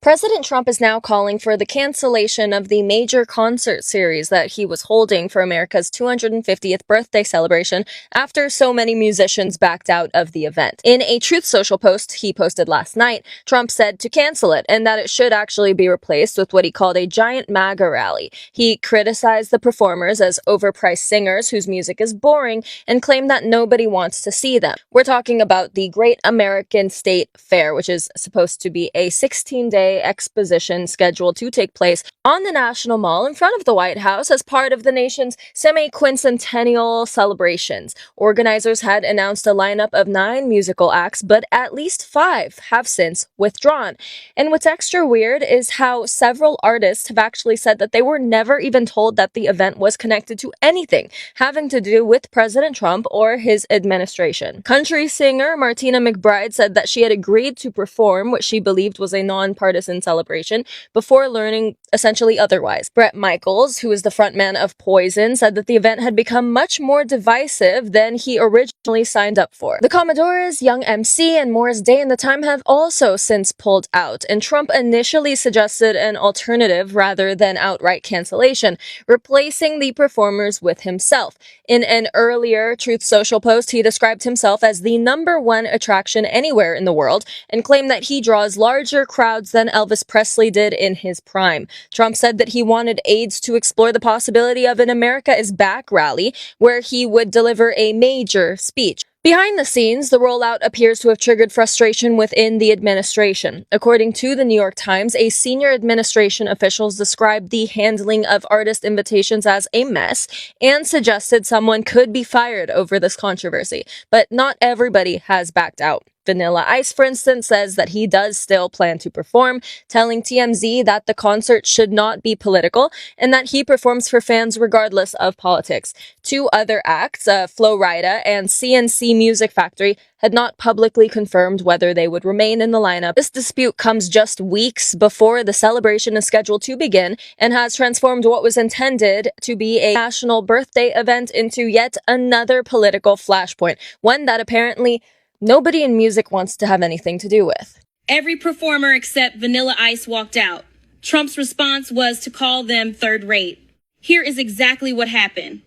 President Trump is now calling for the cancellation of the major concert series that he was holding for America's 250th birthday celebration after so many musicians backed out of the event. In a Truth Social post he posted last night, Trump said to cancel it and that it should actually be replaced with what he called a giant MAGA rally. He criticized the performers as overpriced singers whose music is boring and claimed that nobody wants to see them. We're talking about the Great American State Fair, which is supposed to be a 16-day exposition scheduled to take place on the National Mall in front of the White House as part of the nation's semi-quincentennial celebrations. Organizers had announced a lineup of 9 musical acts, but at least 5 have since withdrawn. And what's extra weird is how several artists have actually said that they were never even told that the event was connected to anything having to do with President Trump or his administration. Country singer Martina McBride said that she had agreed to perform what she believed was a nonpartisan celebration before learning essentially otherwise. Bret Michaels, who is the frontman of Poison, said that the event had become much more divisive than he originally signed up for. The Commodores, Young MC, and Morris Day and The Time have also since pulled out, and Trump initially suggested an alternative rather than outright cancellation, replacing the performers with himself. In an earlier Truth Social post, he described himself as the #1 attraction anywhere in the world and claimed that he draws larger crowds than Elvis Presley did in his prime. Trump said that he wanted aides to explore the possibility of an America is Back rally, where he would deliver a major speech. Behind the scenes, the rollout appears to have triggered frustration within the administration. According to the New York Times, a senior administration officials described the handling of artist invitations as a mess and suggested someone could be fired over this controversy. But not everybody has backed out. Vanilla Ice, for instance, says that he does still plan to perform, telling TMZ that the concert should not be political and that he performs for fans regardless of politics. 2 other acts, Flo Rida and CNC Music Factory, had not publicly confirmed whether they would remain in the lineup. This dispute comes just weeks before the celebration is scheduled to begin and has transformed what was intended to be a national birthday event into yet another political flashpoint, one that apparently nobody in music wants to have anything to do with. Every performer except Vanilla Ice walked out. Trump's response was to call them third rate. Here is exactly what happened.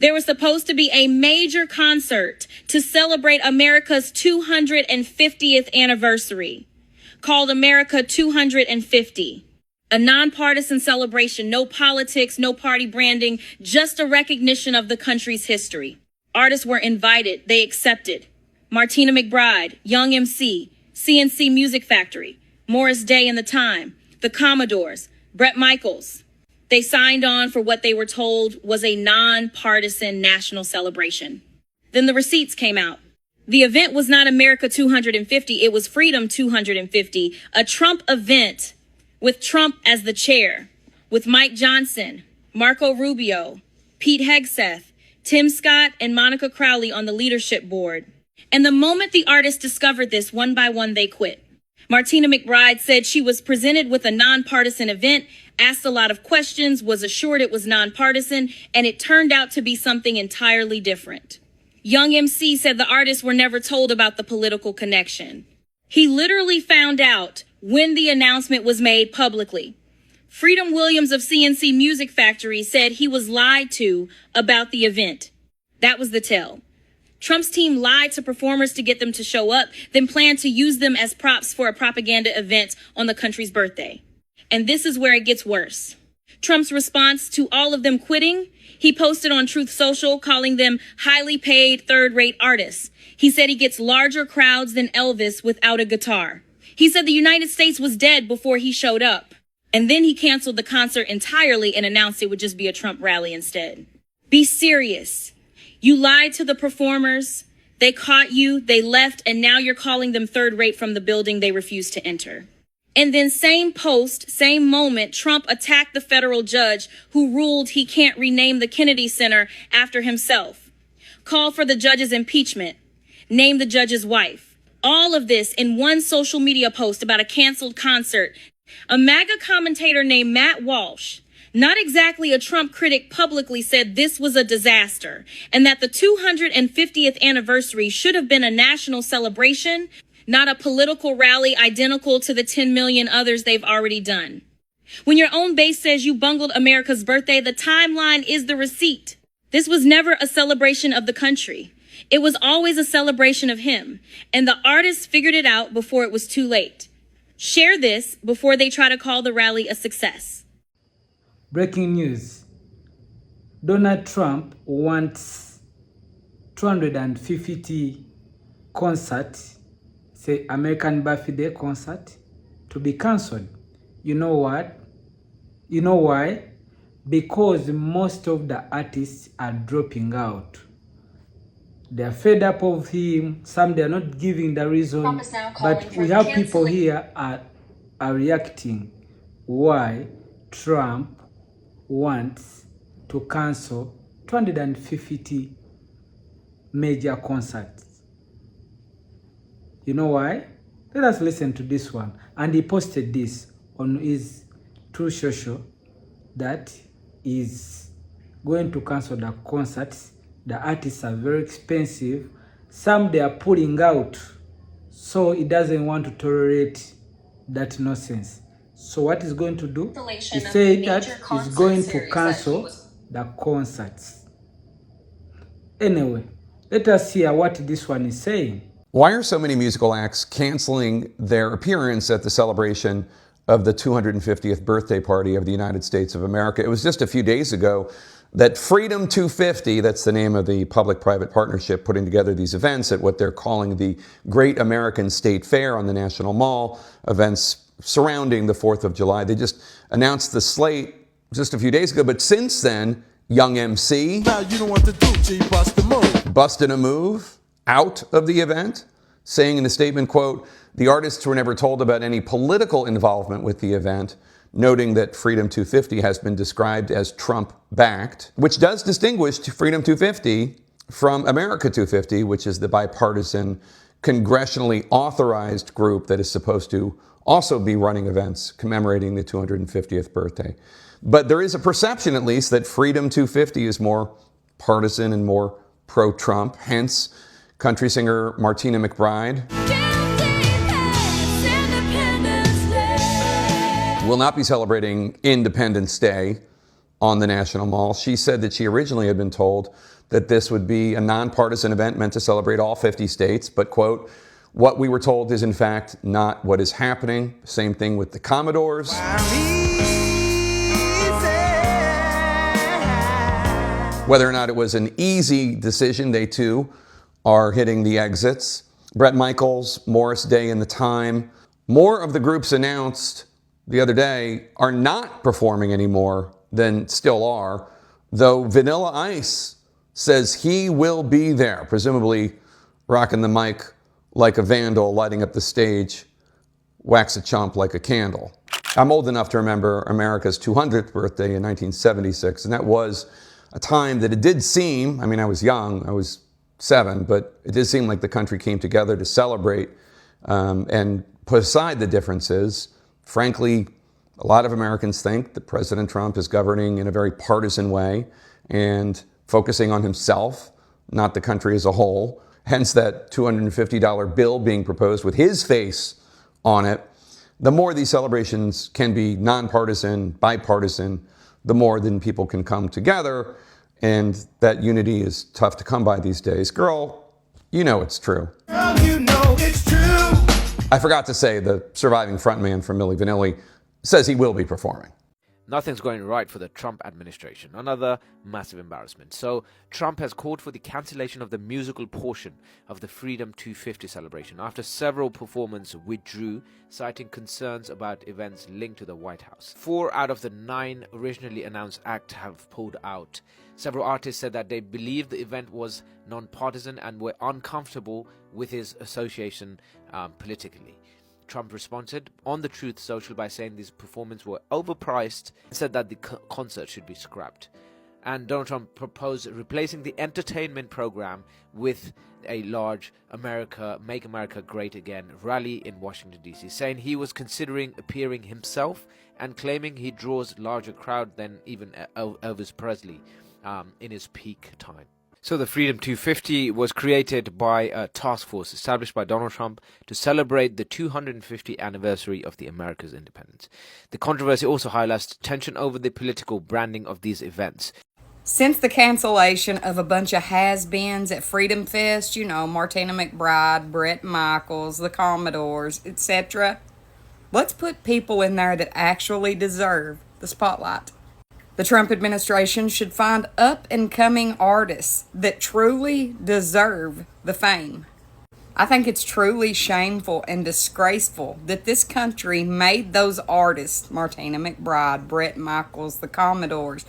There was supposed to be a major concert to celebrate America's 250th anniversary, called America 250. A nonpartisan celebration, no politics, no party branding, just a recognition of the country's history. Artists were invited, they accepted. Martina McBride, Young MC, CNC Music Factory, Morris Day and The Time, The Commodores, Bret Michaels. They signed on for what they were told was a nonpartisan national celebration. Then the receipts came out. The event was not America 250, it was Freedom 250, a Trump event with Trump as the chair, with Mike Johnson, Marco Rubio, Pete Hegseth, Tim Scott, and Monica Crowley on the leadership board. And the moment the artists discovered this, one by one, they quit. Martina McBride said she was presented with a nonpartisan event, asked a lot of questions, was assured it was nonpartisan, and it turned out to be something entirely different. Young MC said the artists were never told about the political connection. He literally found out when the announcement was made publicly. Freedom Williams of CNC Music Factory said he was lied to about the event. That was the tell. Trump's team lied to performers to get them to show up, then planned to use them as props for a propaganda event on the country's birthday. And this is where it gets worse. Trump's response to all of them quitting, he posted on Truth Social calling them highly paid third-rate artists. He said he gets larger crowds than Elvis without a guitar. He said the United States was dead before he showed up. And then he canceled the concert entirely and announced it would just be a Trump rally instead. Be serious. You lied to the performers, they caught you, they left, and now you're calling them third rate from the building they refused to enter. And then same post, same moment, Trump attacked the federal judge who ruled he can't rename the Kennedy Center after himself. Call for the judge's impeachment. Name the judge's wife. All of this in one social media post about a canceled concert. A MAGA commentator named Matt Walsh, not exactly a Trump critic, publicly said this was a disaster and that the 250th anniversary should have been a national celebration, not a political rally identical to the 10 million others they've already done. When your own base says you bungled America's birthday, the timeline is the receipt. This was never a celebration of the country. It was always a celebration of him, and the artists figured it out before it was too late. Share this before they try to call the rally a success. Breaking news. Donald Trump wants 250 concert, say American birthday concert, to be cancelled. You know what? You know why? Because most of the artists are dropping out. They are fed up of him. Some they are not giving the reason. But we have people here are reacting why Trump wants to cancel 250 major concerts. You know why? Let us listen to this one. And he posted this on his True Social that is going to cancel the concerts. The artists are very expensive. Some they are pulling out. So he doesn't want to tolerate that nonsense. So what he's going to do? He said that he's going to cancel the concerts. Anyway, let us hear what this one is saying. Why are so many musical acts canceling their appearance at the celebration of the 250th birthday party of the United States of America? It was just a few days ago that Freedom 250, that's the name of the public-private partnership putting together these events at what they're calling the Great American State Fair on the National Mall, events surrounding the 4th of July. They just announced the slate just a few days ago, but since then, Young MC, now you know what to do, G, bust a move. Busted a move out of the event, saying in a statement, quote, "The artists were never told about any political involvement with the event," noting that Freedom 250 has been described as Trump-backed, which does distinguish Freedom 250 from America 250, which is the bipartisan, congressionally authorized group that is supposed to also be running events commemorating the 250th birthday. But there is a perception, at least, that Freedom 250 is more partisan and more pro-Trump, hence country singer Martina McBride will not be celebrating Independence Day on the National Mall. She said that she originally had been told that this would be a nonpartisan event meant to celebrate all 50 states, but, quote, "What we were told is in fact not what is happening." Same thing with the Commodores. Whether or not it was an easy decision, they too are hitting the exits. Bret Michaels, Morris Day and The Time. More of the groups announced the other day are not performing anymore than still are, though Vanilla Ice says he will be there, presumably rocking the mic like a vandal, lighting up the stage, wax a chump like a candle. I'm old enough to remember America's 200th birthday in 1976, and that was a time that it did seem, I mean, I was young, I was 7, but it did seem like the country came together to celebrate and put aside the differences. Frankly, a lot of Americans think that President Trump is governing in a very partisan way and focusing on himself, not the country as a whole. Hence that $250 bill being proposed with his face on it. The more these celebrations can be nonpartisan, bipartisan, the more then people can come together, and that unity is tough to come by these days. Girl, you know it's true. Girl, you know it's true. I forgot to say the surviving frontman from Milli Vanilli says he will be performing. Nothing's going right for the Trump administration. Another massive embarrassment. So Trump has called for the cancellation of the musical portion of the Freedom 250 celebration after several performers withdrew, citing concerns about events linked to the White House. 4 out of the 9 originally announced acts have pulled out. Several artists said that they believed the event was non-partisan and were uncomfortable with his association politically. Trump responded on the Truth Social by saying these performances were overpriced and said that the concert should be scrapped. And Donald Trump proposed replacing the entertainment program with a large Make America Great Again rally in Washington, D.C., saying he was considering appearing himself and claiming he draws larger crowd than even Elvis Presley in his peak time. So the Freedom 250 was created by a task force established by Donald Trump to celebrate the 250th anniversary of the America's independence. The controversy also highlights tension over the political branding of these events. Since the cancellation of a bunch of has-beens at Freedom Fest, you know, Martina McBride, Bret Michaels, the Commodores, etc., let's put people in there that actually deserve the spotlight. The Trump administration should find up-and-coming artists that truly deserve the fame. I think it's truly shameful and disgraceful that this country made those artists, Martina McBride, Bret Michaels, the Commodores,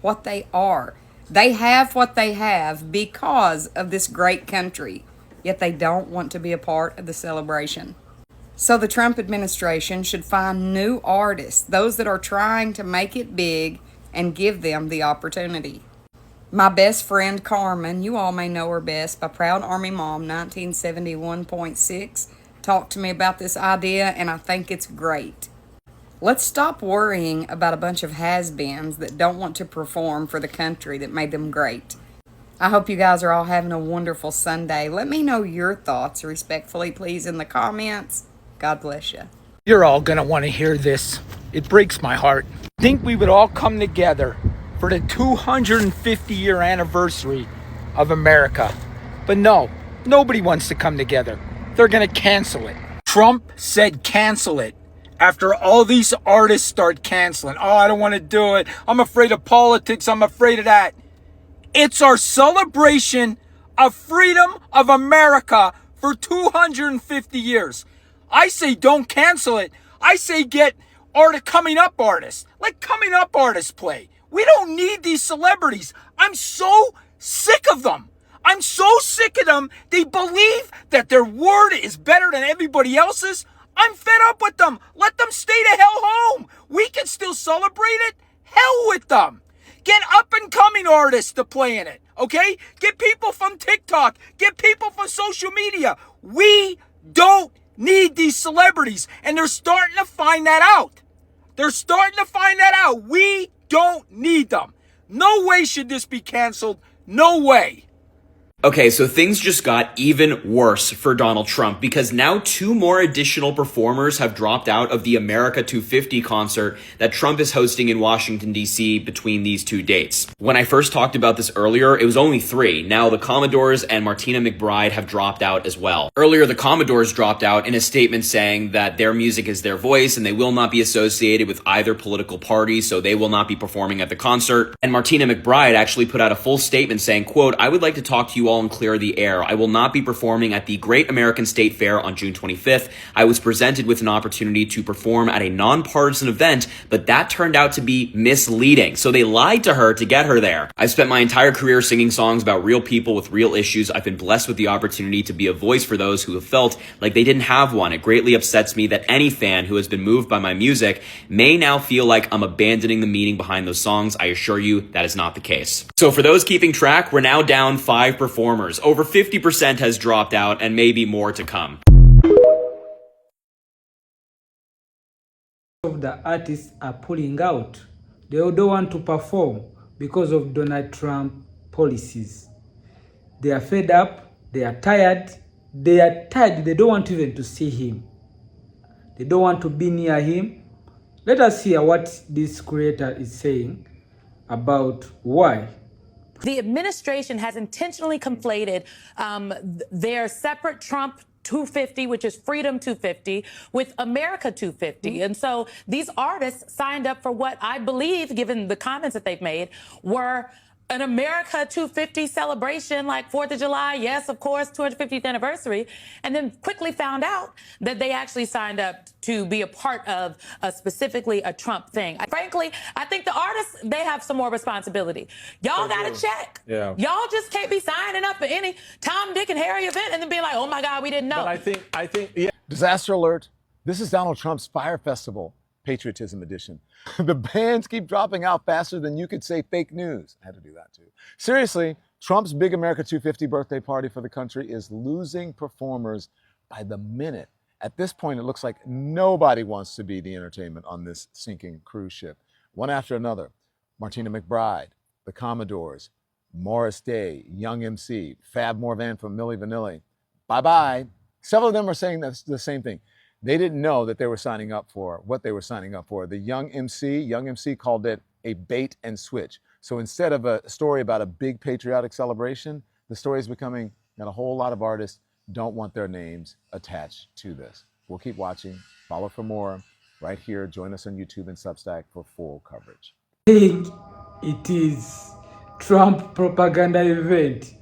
what they are. They have what they have because of this great country, yet they don't want to be a part of the celebration. So the Trump administration should find new artists, those that are trying to make it big, and give them the opportunity. My best friend Carmen, you all may know her best by Proud Army Mom 1971.6, talked to me about this idea, and I think it's great. Let's stop worrying about a bunch of has-beens that don't want to perform for the country that made them great. I hope you guys are all having a wonderful Sunday. Let me know your thoughts respectfully, please, in the comments. God bless you. You're all going to want to hear this. It breaks my heart. I think we would all come together for the 250-year anniversary of America. But no, nobody wants to come together. They're going to cancel it. Trump said cancel it. After all these artists start canceling. Oh, I don't want to do it. I'm afraid of politics. I'm afraid of that. It's our celebration of freedom of America for 250 years. I say don't cancel it. I say get coming up artists. Let coming up artists play. We don't need these celebrities. I'm so sick of them. I'm so sick of them. They believe that their word is better than everybody else's. I'm fed up with them. Let them stay the hell home. We can still celebrate it. Hell with them. Get up and coming artists to play in it. Okay? Get people from TikTok. Get people from social media. We don't need these celebrities. And they're starting to find that out. They're starting to find that out. We don't need them. No way should this be canceled. No way. Okay, so things just got even worse for Donald Trump because now 2 more additional performers have dropped out of the America 250 concert that Trump is hosting in Washington, D.C. between these 2 dates. When I first talked about this earlier, it was only 3. Now the Commodores and Martina McBride have dropped out as well. Earlier, the Commodores dropped out in a statement saying that their music is their voice and they will not be associated with either political party, so they will not be performing at the concert. And Martina McBride actually put out a full statement saying, quote, "I would like to talk to you all and clear the air. I will not be performing at the Great American State Fair on June 25th. I was presented with an opportunity to perform at a nonpartisan event, but that turned out to be misleading. So they lied to her to get her there. I've spent my entire career singing songs about real people with real issues. I've been blessed with the opportunity to be a voice for those who have felt like they didn't have one. It greatly upsets me that any fan who has been moved by my music may now feel like I'm abandoning the meaning behind those songs. I assure you that is not the case." So for those keeping track, we're now down 5 performers. Over 50% has dropped out and maybe more to come. Of the artists are pulling out. They don't want to perform because of Donald Trump policies. They are fed up. They are tired. They don't want even to see him. They don't want to be near him. Let us hear what this creator is saying about why. The administration has intentionally conflated their separate Trump 250, which is Freedom 250, with America 250. And so these artists signed up for what I believe, given the comments that they've made, were an America 250 celebration, like 4th of July, yes, of course, 250th anniversary, and then quickly found out that they actually signed up to be a part of specifically a Trump thing. Frankly, I think the artists, they have some more responsibility. Y'all got to check. Yeah. Y'all just can't be signing up for any Tom, Dick, and Harry event and then being like, oh my God, we didn't know. But I think, yeah. Disaster alert. This is Donald Trump's Fire Festival. Patriotism edition. The bands keep dropping out faster than you could say fake news. I had to do that too. Seriously, Trump's big America 250 birthday party for the country is losing performers by the minute. At this point, it looks like nobody wants to be the entertainment on this sinking cruise ship. One after another, Martina McBride, the Commodores, Morris Day, Young MC, Fab Morvan from Milli Vanilli. Bye-bye. Several of them are saying the same thing. They didn't know that they were signing up for what they were signing up for. The Young MC called it a bait and switch. So instead of a story about a big patriotic celebration, the story is becoming that a whole lot of artists don't want their names attached to this. We'll keep watching. Follow for more right here. Join us on YouTube and Substack for full coverage. Think it is Trump propaganda event,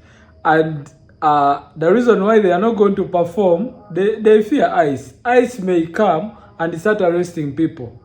and the reason why they are not going to perform, they fear ICE. ICE may come and start arresting people.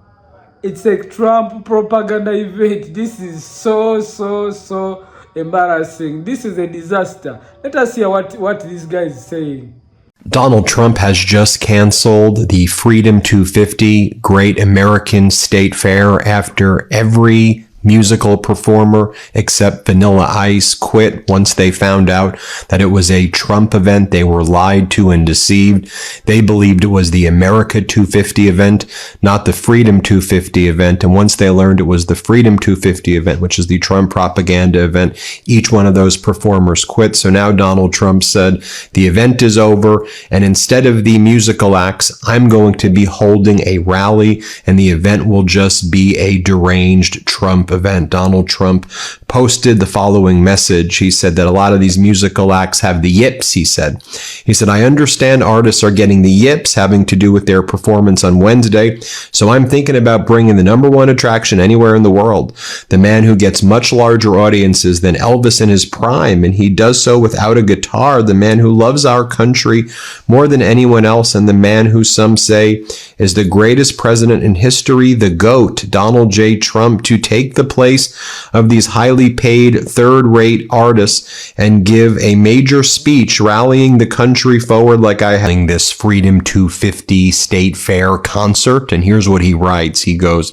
It's a Trump propaganda event. This is so embarrassing. This is a disaster. Let us hear what this guy is saying. Donald Trump has just canceled the Freedom 250 Great American State Fair after every musical performer except Vanilla Ice quit once they found out that it was a Trump event. They were lied to and deceived. They believed it was the America 250 event, not the Freedom 250 event. And once they learned it was the Freedom 250 event, which is the Trump propaganda event, each one of those performers quit. So now Donald Trump said the event is over, and instead of the musical acts, I'm going to be holding a rally, and the event will just be a deranged Trump event. Donald Trump posted the following message. He said that a lot of these musical acts have the yips, he said. He said, I understand artists are getting the yips having to do with their performance on Wednesday, so I'm thinking about bringing the number one attraction anywhere in the world, the man who gets much larger audiences than Elvis in his prime, and he does so without a guitar, the man who loves our country more than anyone else, and the man who some say is the greatest president in history, the GOAT, Donald J. Trump, to take the place of these highly paid third-rate artists and give a major speech rallying the country forward like I had this Freedom 250 State Fair concert. And here's what he writes. He goes,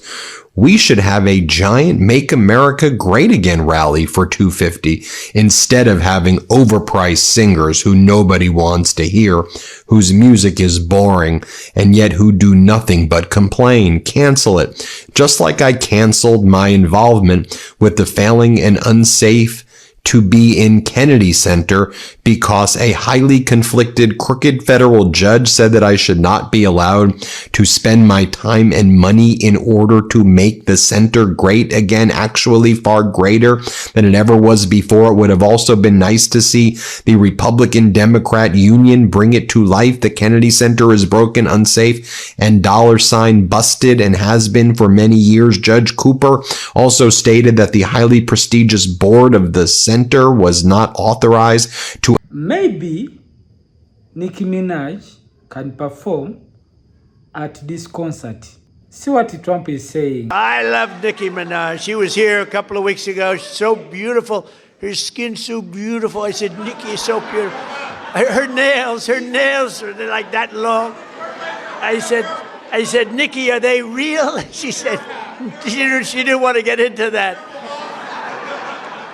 we should have a giant Make America Great Again rally for 250 instead of having overpriced singers who nobody wants to hear, whose music is boring, and yet who do nothing but complain. Cancel it. Just like I canceled my involvement with the failing and unsafe to be in Kennedy Center because a highly conflicted, crooked federal judge said that I should not be allowed to spend my time and money in order to make the center great again, actually far greater than it ever was before. It would have also been nice to see the Republican-Democrat union bring it to life. The Kennedy Center is broken, unsafe, and $ busted, and has been for many years. Judge Cooper also stated that the highly prestigious board of the center was not authorized to. Maybe Nicki Minaj can perform at this concert. See what Trump is saying. I love Nicki Minaj. She was here a couple of weeks ago. She's so beautiful. Her skin's so beautiful. I said, Nicki is so beautiful. Her nails are like that long. I said, Nicki, are they real? She said, she didn't want to get into that.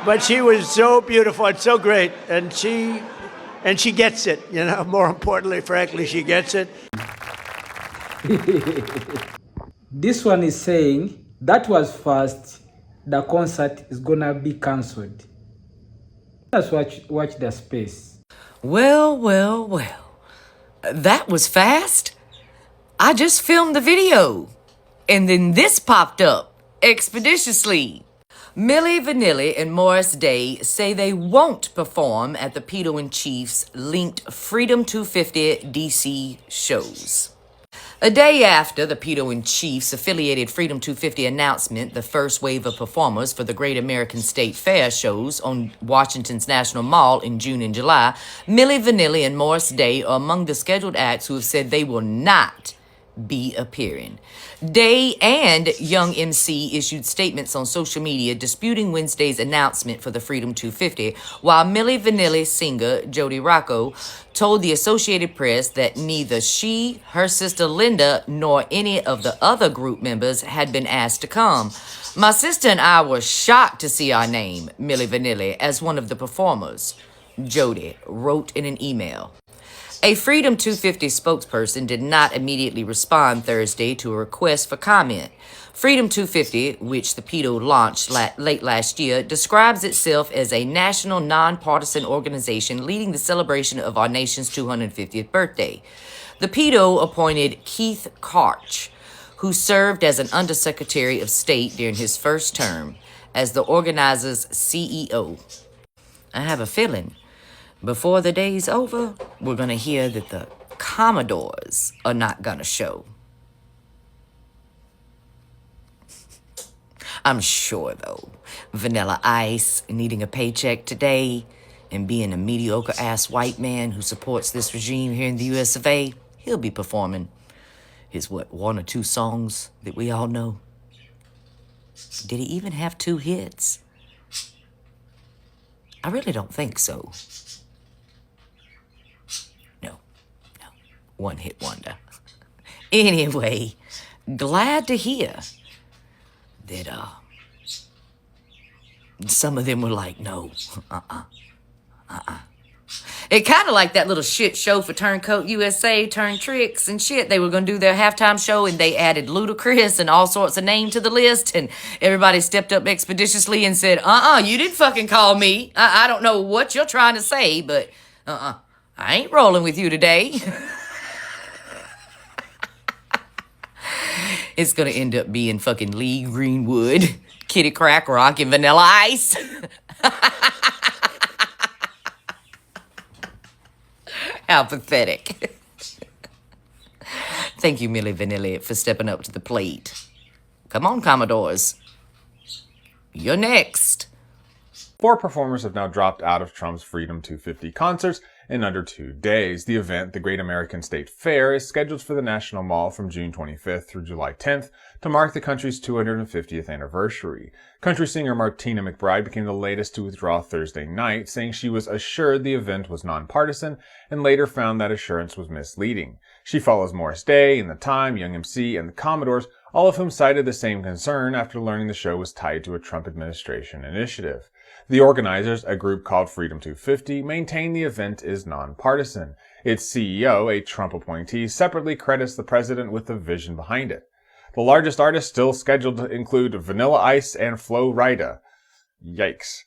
But she was so beautiful and so great, and she gets it, you know, more importantly, frankly, she gets it. This one is saying that was fast, the concert is gonna be cancelled. Let's watch the space. Well. That was fast. I just filmed the video, and then this popped up expeditiously. Milli Vanilli and Morris Day say they won't perform at the Pedo and Chief's linked Freedom 250 DC shows. A day after the Pedo and Chief's affiliated Freedom 250 announcement, the first wave of performers for the Great American State Fair shows on Washington's National Mall in June and July, Milli Vanilli and Morris Day are among the scheduled acts who have said they will not be appearing. Day and Young MC issued statements on social media disputing Wednesday's announcement for the Freedom 250, while Milli Vanilli singer Jody Rocco told the Associated Press that neither she, her sister Linda, nor any of the other group members had been asked to come. My sister and I were shocked to see our name, Milli Vanilli, as one of the performers, Jody wrote in an email. A Freedom 250 spokesperson did not immediately respond Thursday to a request for comment. Freedom 250, which the pedo launched late last year, describes itself as a national nonpartisan organization leading the celebration of our nation's 250th birthday. The pedo appointed Keith Karch, who served as an Undersecretary of State during his first term, as the organizer's CEO. I have a feeling before the day's over, we're going to hear that the Commodores are not going to show. I'm sure, though, Vanilla Ice needing a paycheck today and being a mediocre-ass white man who supports this regime here in the US of A, he'll be performing his, one or two songs that we all know. Did he even have 2 hits? I really don't think so. No. One-hit wonder. Anyway, glad to hear that some of them were like, no, It kind of like that little shit show for Turncoat USA, Turn Tricks and shit. They were going to do their halftime show and they added Ludacris and all sorts of names to the list. And everybody stepped up expeditiously and said, you didn't fucking call me. I don't know what you're trying to say, but I ain't rolling with you today. It's going to end up being fucking Lee Greenwood, Kitty Crack Rock, and Vanilla Ice. How pathetic. Thank you, Milli Vanilli, for stepping up to the plate. Come on, Commodores. You're next. 4 performers have now dropped out of Trump's Freedom 250 concerts in under 2 days. The event, the Great American State Fair, is scheduled for the National Mall from June 25th through July 10th to mark the country's 250th anniversary. Country singer Martina McBride became the latest to withdraw Thursday night, saying she was assured the event was nonpartisan and later found that assurance was misleading. She follows Morris Day, In the Time, Young MC, and the Commodores, all of whom cited the same concern after learning the show was tied to a Trump administration initiative. The organizers, a group called Freedom 250, maintain the event is nonpartisan. Its CEO, a Trump appointee, separately credits the president with the vision behind it. The largest artists still scheduled to include Vanilla Ice and Flo Rida. Yikes.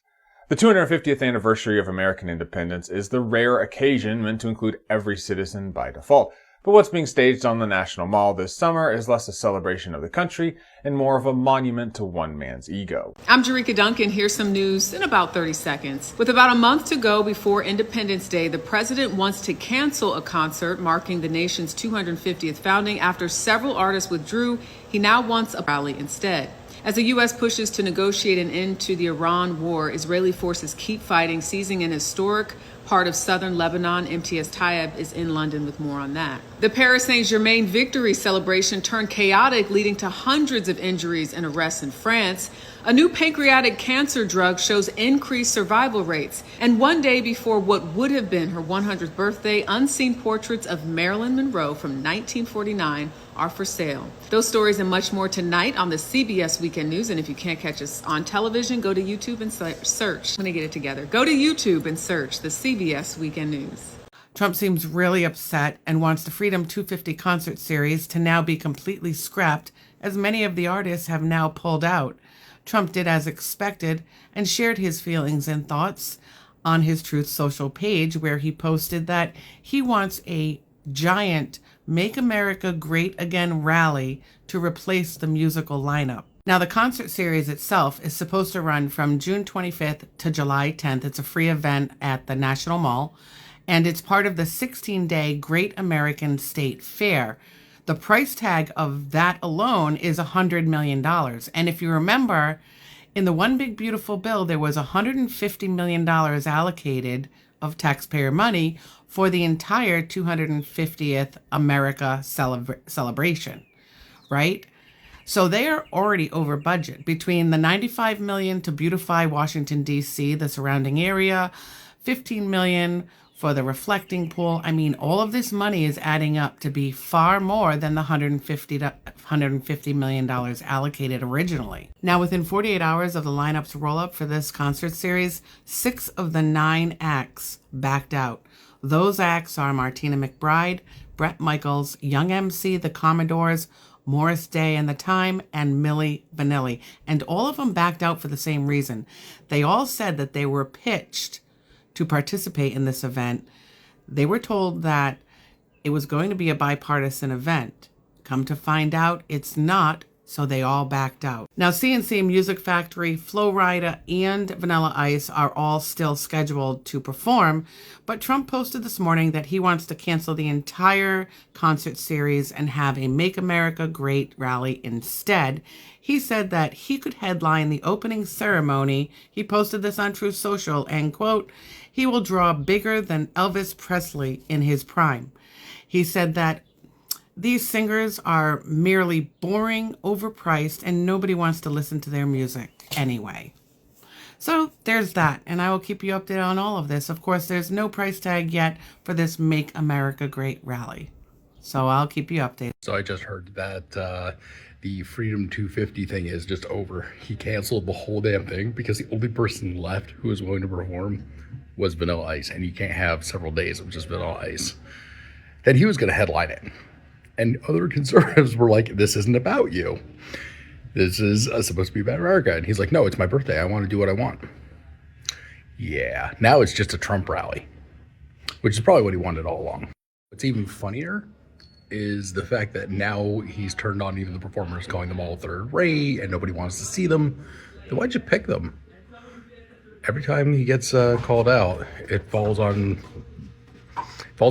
The 250th anniversary of American independence is the rare occasion meant to include every citizen by default. But what's being staged on the National Mall this summer is less a celebration of the country and more of a monument to one man's ego. I'm Jerika Duncan. Here's some news in about 30 seconds. With about a month to go before Independence Day, the president wants to cancel a concert marking the nation's 250th founding. After several artists withdrew, he now wants a rally instead. As the U.S. pushes to negotiate an end to the Iran war, Israeli forces keep fighting, seizing an historic part of southern Lebanon. MTS Tayeb is in London with more on that. The Paris Saint-Germain victory celebration turned chaotic, leading to hundreds of injuries and arrests in France. A new pancreatic cancer drug shows increased survival rates. And one day before what would have been her 100th birthday, unseen portraits of Marilyn Monroe from 1949 are for sale. Those stories and much more tonight on the CBS Weekend News. And if you can't catch us on television, go to YouTube and search. I'm gonna get it together. Go to YouTube and search the CBS Weekend News. Trump seems really upset and wants the Freedom 250 concert series to now be completely scrapped, as many of the artists have now pulled out. Trump did as expected and shared his feelings and thoughts on his Truth Social page, where he posted that he wants a giant Make America Great Again rally to replace the musical lineup. Now, the concert series itself is supposed to run from June 25th to July 10th. It's a free event at the National Mall, and it's part of the 16-day Great American State Fair. The price tag of that alone is $100 million. And if you remember, in the One Big Beautiful Bill, there was $150 million allocated of taxpayer money for the entire 250th America celebration, right? So they are already over budget. Between the $95 million to beautify Washington, D.C., the surrounding area, $15 million for the reflecting pool. I mean, all of this money is adding up to be far more than the $150 million allocated originally. Now, within 48 hours of the lineup's roll-up for this concert series, 6 of the 9 acts backed out. Those acts are Martina McBride, Bret Michaels, Young MC, The Commodores, Morris Day and the Time, and Milli Vanilli. And all of them backed out for the same reason. They all said that they were pitched to participate in this event. They were told that it was going to be a bipartisan event. Come to find out, it's not, so they all backed out. Now, CNC Music Factory, Flo Rida, and Vanilla Ice are all still scheduled to perform, but Trump posted this morning that he wants to cancel the entire concert series and have a Make America Great rally instead. He said that he could headline the opening ceremony. He posted this on Truth Social and, quote, he will draw bigger than Elvis Presley in his prime. He said that these singers are merely boring, overpriced, and nobody wants to listen to their music anyway. So there's that, and I will keep you updated on all of this. Of course, there's no price tag yet for this Make America Great rally. So I'll keep you updated. So I just heard that the Freedom 250 thing is just over. He canceled the whole damn thing because the only person left who was willing to perform was Vanilla Ice, and you can't have several days of just Vanilla Ice. Then he was going to headline it. And other conservatives were like, this isn't about you. This is supposed to be about America. And he's like, no, it's my birthday. I want to do what I want. Yeah, now it's just a Trump rally, which is probably what he wanted all along. What's even funnier is the fact that now he's turned on even the performers, calling them all third rate, and nobody wants to see them. Then why'd you pick them? Every time he gets called out, it falls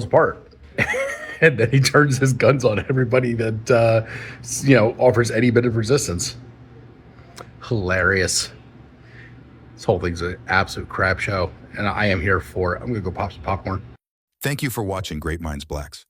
apart. And then he turns his guns on everybody that, offers any bit of resistance. Hilarious. This whole thing's an absolute crap show, and I am here for it. I'm going to go pop some popcorn. Thank you for watching Great Minds Blacks.